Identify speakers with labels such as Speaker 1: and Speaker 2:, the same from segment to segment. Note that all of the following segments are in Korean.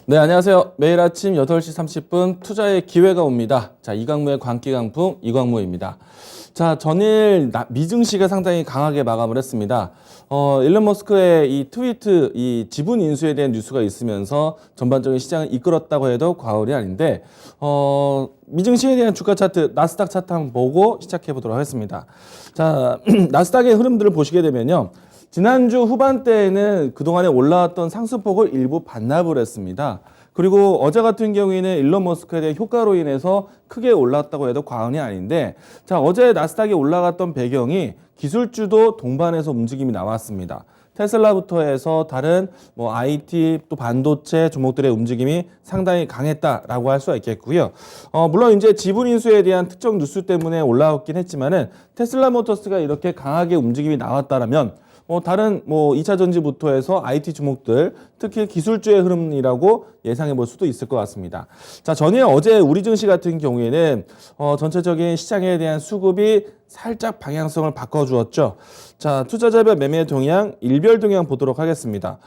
Speaker 1: 네, 안녕하세요. 매일 아침 8시 30분 투자의 기회가 옵니다. 자, 이광무의 광기강풍 이광무입니다. 자, 전일 미증시가 상당히 강하게 마감을 했습니다. 일론 머스크의 이 트위트, 이 지분 인수에 대한 뉴스가 있으면서 전반적인 시장을 이끌었다고 해도 과언이 아닌데, 미증시에 대한 주가 차트, 나스닥 차트 한번 보고 시작해 보도록 하겠습니다. 자, 나스닥의 흐름들을 보시게 되면요. 지난주 후반대에는 그동안에 올라왔던 상승폭을 일부 반납을 했습니다. 그리고 어제 같은 경우에는 일론 머스크에 대한 효과로 인해서 크게 올랐다고 해도 과언이 아닌데, 자, 어제 나스닥이 올라갔던 배경이 기술주도 동반해서 움직임이 나왔습니다. 테슬라부터 해서 다른 IT 또 반도체 종목들의 움직임이 상당히 강했다라고 할 수가 있겠고요. 물론 이제 지분 인수에 대한 특정 뉴스 때문에 올라왔긴 했지만은 테슬라 모터스가 이렇게 강하게 움직임이 나왔다라면 다른 2차 전지부터 해서 IT 주목들, 특히 기술주의 흐름이라고 예상해 볼 수도 있을 것 같습니다. 자, 전에 어제 우리 증시 같은 경우에는 전체적인 시장에 대한 수급이 살짝 방향성을 바꿔주었죠. 자, 투자자별 매매 동향, 일별 동향 보도록 하겠습니다.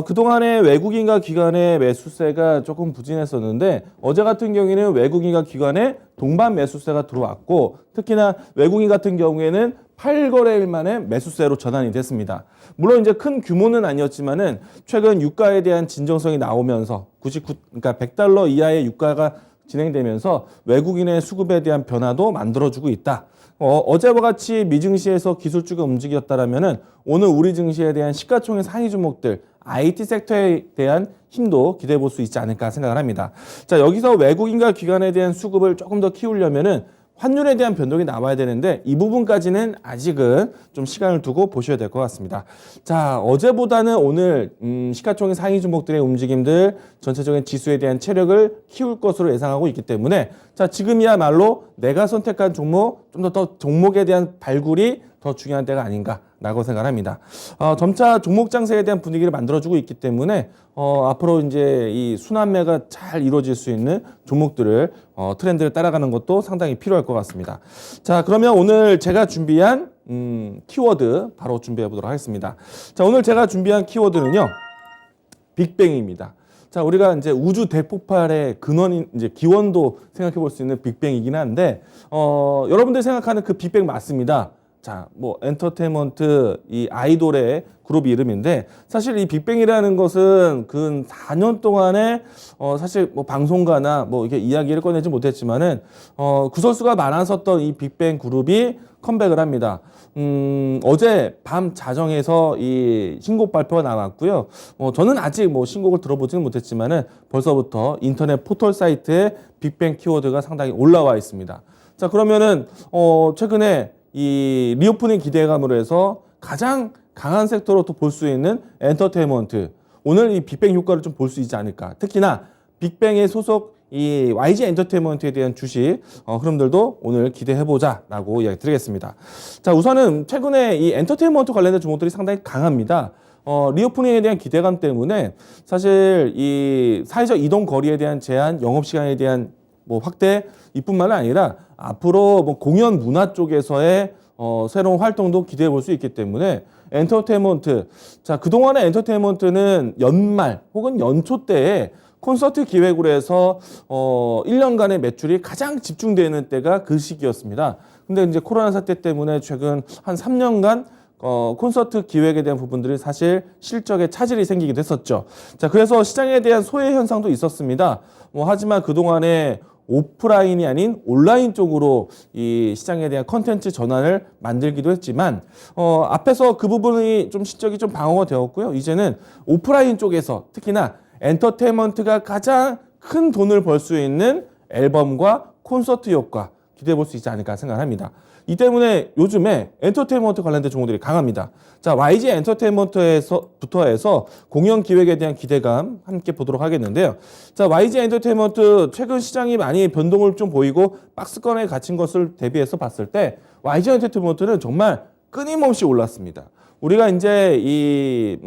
Speaker 1: 그동안에 외국인과 기관의 매수세가 조금 부진했었는데 어제 같은 경우에는 외국인과 기관의 동반 매수세가 들어왔고, 특히나 외국인 같은 경우에는 8거래일 만에 매수세로 전환이 됐습니다. 물론 이제 큰 규모는 아니었지만은 최근 유가에 대한 진정성이 나오면서 그러니까 $100 이하의 유가가 진행되면서 외국인의 수급에 대한 변화도 만들어주고 있다. 어제와 같이 미증시에서 기술주가 움직였다라면은 오늘 우리 증시에 대한 시가총액 상위 종목들 IT 섹터에 대한 힘도 기대해 볼 수 있지 않을까 생각을 합니다. 자, 여기서 외국인과 기관에 대한 수급을 조금 더 키우려면은 환율에 대한 변동이 나와야 되는데 이 부분까지는 아직은 좀 시간을 두고 보셔야 될 것 같습니다. 자, 어제보다는 오늘 시가총액 상위 종목들의 움직임들, 전체적인 지수에 대한 체력을 키울 것으로 예상하고 있기 때문에 자, 지금이야말로 내가 선택한 종목, 좀 더 종목에 대한 발굴이 더 중요한 때가 아닌가라고 생각합니다. 점차 종목 장세에 대한 분위기를 만들어주고 있기 때문에 앞으로 이제 이 순환매가 잘 이루어질 수 있는 종목들을 트렌드를 따라가는 것도 상당히 필요할 것 같습니다. 자, 그러면 오늘 제가 준비한 키워드 바로 준비해 보도록 하겠습니다. 자, 오늘 제가 준비한 키워드는요, 빅뱅입니다. 자, 우리가 이제 우주 대폭발의 근원인 이제 기원도 생각해 볼 수 있는 빅뱅이긴 한데, 여러분들이 생각하는 그 빅뱅 맞습니다. 자, 엔터테인먼트 이 아이돌의 그룹 이름인데, 사실 이 빅뱅이라는 것은 근 4년 동안에 사실 방송가나 이렇게 이야기를 꺼내지 못했지만은 구설수가 많았었던 이 빅뱅 그룹이 컴백을 합니다. 어제 밤 자정에서 이 신곡 발표가 나왔고요. 저는 아직 신곡을 들어보지는 못했지만은 벌써부터 인터넷 포털 사이트에 빅뱅 키워드가 상당히 올라와 있습니다. 자, 그러면은 최근에 이 리오프닝 기대감으로 해서 가장 강한 섹터로 또 볼 수 있는 엔터테인먼트, 오늘 이 빅뱅 효과를 좀 볼 수 있지 않을까. 특히나 빅뱅의 소속 이 YG 엔터테인먼트에 대한 주식 흐름들도 오늘 기대해보자라고 이야기 드리겠습니다. 자, 우선은 최근에 이 엔터테인먼트 관련된 종목들이 상당히 강합니다. 리오프닝에 대한 기대감 때문에 사실 이 사회적 이동 거리에 대한 제한, 영업 시간에 대한 확대 이뿐만 아니라 앞으로 공연 문화 쪽에서의 새로운 활동도 기대해 볼 수 있기 때문에 엔터테인먼트, 자, 그동안의 엔터테인먼트는 연말 혹은 연초 때에 콘서트 기획으로 해서 1년간의 매출이 가장 집중되는 때가 그 시기였습니다. 근데 이제 코로나 사태 때문에 최근 한 3년간 콘서트 기획에 대한 부분들이 사실 실적에 차질이 생기기도 했었죠. 자, 그래서 시장에 대한 소외 현상도 있었습니다. 하지만 그동안에 오프라인이 아닌 온라인 쪽으로 이 시장에 대한 컨텐츠 전환을 만들기도 했지만 앞에서 그 부분이 좀 실적이 좀 방어가 되었고요. 이제는 오프라인 쪽에서 특히나 엔터테인먼트가 가장 큰 돈을 벌 수 있는 앨범과 콘서트 효과 기대해 볼 수 있지 않을까 생각합니다. 이 때문에 요즘에 엔터테인먼트 관련된 종목들이 강합니다. 자, YG 엔터테인먼트부터 해서 공연 기획에 대한 기대감 함께 보도록 하겠는데요. 자, YG 엔터테인먼트 최근 시장이 많이 변동을 좀 보이고 박스권에 갇힌 것을 대비해서 봤을 때 YG 엔터테인먼트는 정말 끊임없이 올랐습니다. 우리가 이제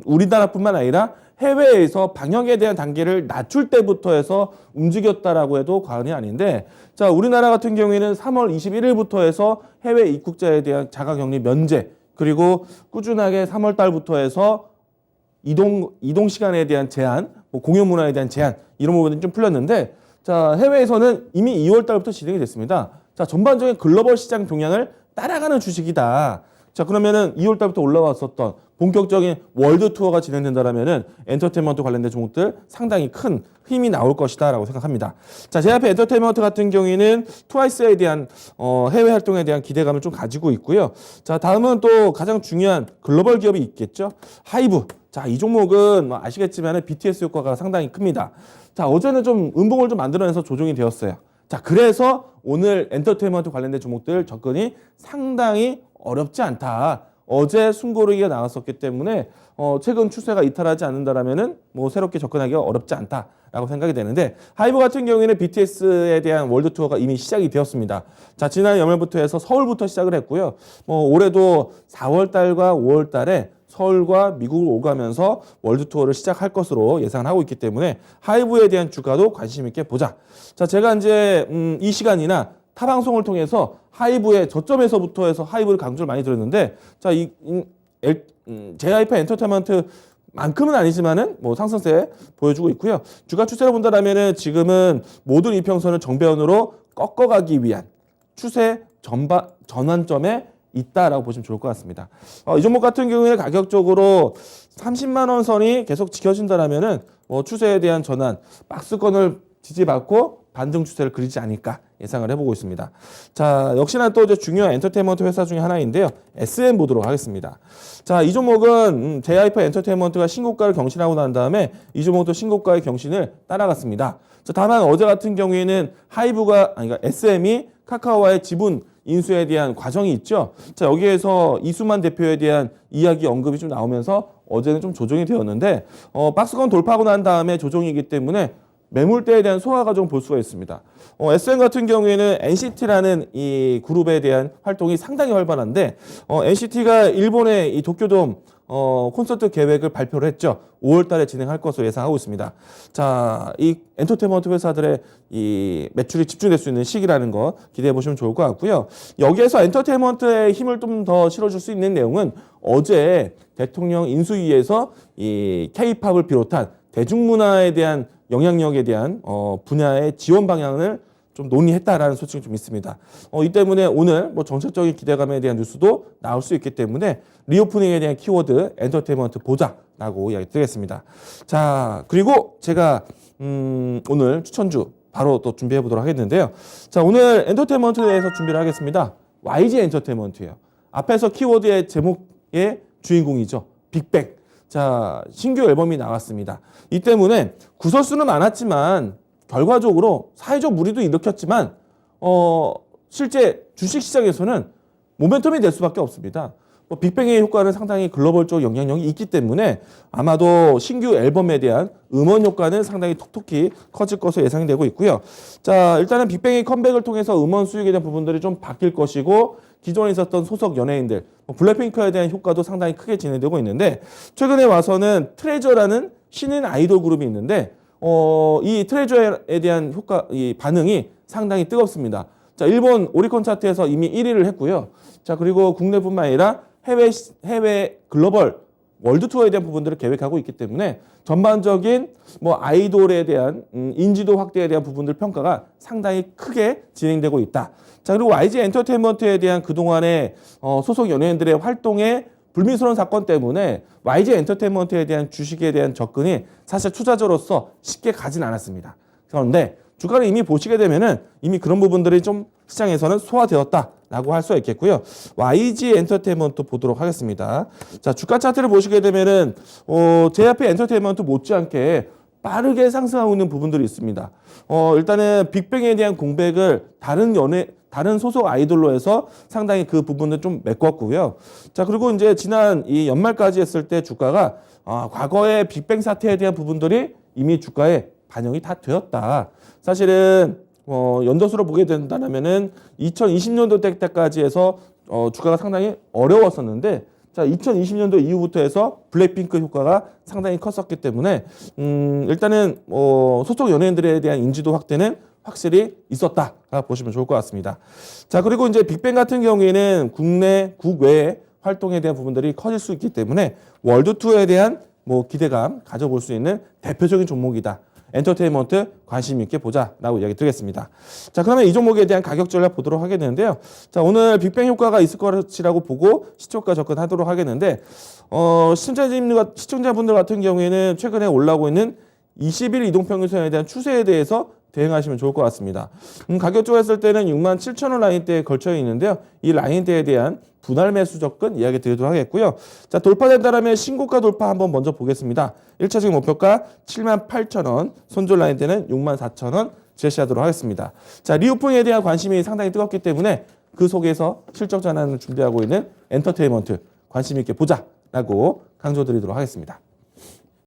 Speaker 1: 우리나라뿐만 아니라 해외에서 방역에 대한 단계를 낮출 때부터 해서 움직였다라고 해도 과언이 아닌데, 자, 우리나라 같은 경우에는 3월 21일부터 해서 해외 입국자에 대한 자가격리 면제, 그리고 꾸준하게 3월 달부터 해서 이동 시간에 대한 제한, 뭐 공연 문화에 대한 제한 이런 부분이 좀 풀렸는데 자, 해외에서는 이미 2월 달부터 진행이 됐습니다. 자, 전반적인 글로벌 시장 동향을 따라가는 주식이다. 자, 그러면은 2월 달부터 올라왔었던 본격적인 월드 투어가 진행된다라면은 엔터테인먼트 관련된 종목들 상당히 큰 힘이 나올 것이다라고 생각합니다. 자, 제 앞에 엔터테인먼트 같은 경우에는 트와이스에 대한 해외 활동에 대한 기대감을 좀 가지고 있고요. 자, 다음은 또 가장 중요한 글로벌 기업이 있겠죠. 하이브. 자, 이 종목은 뭐 아시겠지만 BTS 효과가 상당히 큽니다. 자, 어제는 좀 음봉을 좀 만들어내서 조정이 되었어요. 자, 그래서 오늘 엔터테인먼트 관련된 종목들 접근이 상당히 어렵지 않다. 어제 숨고르기가 나왔었기 때문에 최근 추세가 이탈하지 않는다라면은 뭐 새롭게 접근하기가 어렵지 않다라고 생각이 되는데 하이브 같은 경우에는 BTS에 대한 월드 투어가 이미 시작이 되었습니다. 자, 지난 연말부터 해서 서울부터 시작을 했고요. 뭐 올해도 4월 달과 5월 달에 서울과 미국을 오가면서 월드 투어를 시작할 것으로 예상을 하고 있기 때문에 하이브에 대한 주가도 관심 있게 보자. 자, 제가 이제 이 시간이나 타 방송을 통해서 하이브의 저점에서부터 해서 하이브를 강조를 많이 드렸는데 자, JYP 엔터테인먼트만큼은 아니지만은 뭐 상승세 보여주고 있고요. 주가 추세로 본다라면은 지금은 모든 이평선을 정배원으로 꺾어가기 위한 추세 전환점에 있다라고 보시면 좋을 것 같습니다. 이 종목 같은 경우에는 가격적으로 30만 원 선이 계속 지켜진다라면은 뭐 추세에 대한 전환, 박스권을 지지받고 반등 추세를 그리지 않을까 예상을 해보고 있습니다. 자, 역시나 또 이제 중요한 엔터테인먼트 회사 중에 하나인데요. SM 보도록 하겠습니다. 자, 이 종목은 JYP 엔터테인먼트가 신고가를 경신하고 난 다음에 이 종목도 신고가의 경신을 따라갔습니다. 자, 다만 어제 같은 경우에는 그러니까 SM이 카카오와의 지분 인수에 대한 과정이 있죠. 자, 여기에서 이수만 대표에 대한 이야기 언급이 좀 나오면서 어제는 좀 조정이 되었는데 박스권 돌파하고 난 다음에 조정이기 때문에 매물대에 대한 소화가 좀 볼 수가 있습니다. SM 같은 경우에는 NCT라는 이 그룹에 대한 활동이 상당히 활발한데 NCT가 일본의 이 도쿄돔 콘서트 계획을 발표를 했죠. 5월 달에 진행할 것으로 예상하고 있습니다. 자, 이 엔터테인먼트 회사들의 이 매출이 집중될 수 있는 시기라는 거 기대해 보시면 좋을 것 같고요. 여기에서 엔터테인먼트의 힘을 좀 더 실어줄 수 있는 내용은 어제 대통령 인수위에서 이 K-팝을 비롯한 대중문화에 대한 영향력에 대한 분야의 지원 방향을 좀 논의했다라는 소식이 좀 있습니다. 이 때문에 오늘 뭐 정책적인 기대감에 대한 뉴스도 나올 수 있기 때문에 리오프닝에 대한 키워드 엔터테인먼트 보자라고 이야기 드리겠습니다. 자, 그리고 제가 오늘 추천주 바로 또 준비해 보도록 하겠는데요. 자, 오늘 엔터테인먼트에 대해서 준비를 하겠습니다. YG 엔터테인먼트예요. 앞에서 키워드의 제목의 주인공이죠. 빅뱅. 자, 신규 앨범이 나왔습니다. 이 때문에 구설수는 많았지만 결과적으로 사회적 물의도 일으켰지만 실제 주식시장에서는 모멘텀이 될 수밖에 없습니다. 빅뱅의 효과는 상당히 글로벌적 영향력이 있기 때문에 아마도 신규 앨범에 대한 음원 효과는 상당히 톡톡히 커질 것으로 예상이 되고 있고요. 자, 일단은 빅뱅의 컴백을 통해서 음원 수익에 대한 부분들이 좀 바뀔 것이고 기존에 있었던 소속 연예인들, 블랙핑크에 대한 효과도 상당히 크게 진행되고 있는데 최근에 와서는 트레저라는 신인 아이돌 그룹이 있는데 이 트레저에 대한 이 반응이 상당히 뜨겁습니다. 자, 일본 오리콘 차트에서 이미 1위를 했고요. 자, 그리고 국내뿐만 아니라 해외 글로벌 월드 투어에 대한 부분들을 계획하고 있기 때문에 전반적인 뭐 아이돌에 대한 인지도 확대에 대한 부분들 평가가 상당히 크게 진행되고 있다. 자, 그리고 YG 엔터테인먼트에 대한 그동안의 소속 연예인들의 활동에 불미스러운 사건 때문에 YG 엔터테인먼트에 대한 주식에 대한 접근이 사실 투자자로서 쉽게 가진 않았습니다. 그런데 주가를 이미 보시게 되면은 이미 그런 부분들이 좀 시장에서는 소화되었다라고 할 수가 있겠고요. YG 엔터테인먼트 보도록 하겠습니다. 자, 주가 차트를 보시게 되면은 JYP 엔터테인먼트 못지않게 빠르게 상승하고 있는 부분들이 있습니다. 일단은 빅뱅에 대한 공백을 다른 소속 아이돌로 해서 상당히 그 부분은 좀 메꿨고요. 자, 그리고 이제 지난 이 연말까지 했을 때 주가가 과거의 빅뱅 사태에 대한 부분들이 이미 주가에 반영이 다 되었다. 사실은 연도수로 보게 된다면은 2020년도 때까지 해서 주가가 상당히 어려웠었는데 자, 2020년도 이후부터 해서 블랙핑크 효과가 상당히 컸었기 때문에 일단은 소속 연예인들에 대한 인지도 확대는 확실히 있었다 보시면 좋을 것 같습니다. 자, 그리고 이제 빅뱅 같은 경우에는 국내 국외 활동에 대한 부분들이 커질 수 있기 때문에 월드 투어에 대한 뭐 기대감 가져볼 수 있는 대표적인 종목이다. 엔터테인먼트 관심 있게 보자라고 이야기 드리겠습니다. 자, 그러면 이 종목에 대한 가격 전략 보도록 하겠는데요. 자, 오늘 빅뱅 효과가 있을 것이라고 보고 시초가 접근하도록 하겠는데, 시청자분들 같은 경우에는 최근에 올라오고 있는 20일 이동평균선에 대한 추세에 대해서 대응하시면 좋을 것 같습니다. 가격적으로 했을 때는 67,000원 라인대에 걸쳐 있는데요. 이 라인대에 대한 분할 매수 접근 이야기 드리도록 하겠고요. 자, 돌파된다라면 신고가 돌파 한번 먼저 보겠습니다. 1차적인 목표가 78,000원, 손절 라인대는 64,000원 제시하도록 하겠습니다. 자, 리오프닝에 대한 관심이 상당히 뜨겁기 때문에 그 속에서 실적 전환을 준비하고 있는 엔터테인먼트 관심 있게 보자라고 강조드리도록 하겠습니다.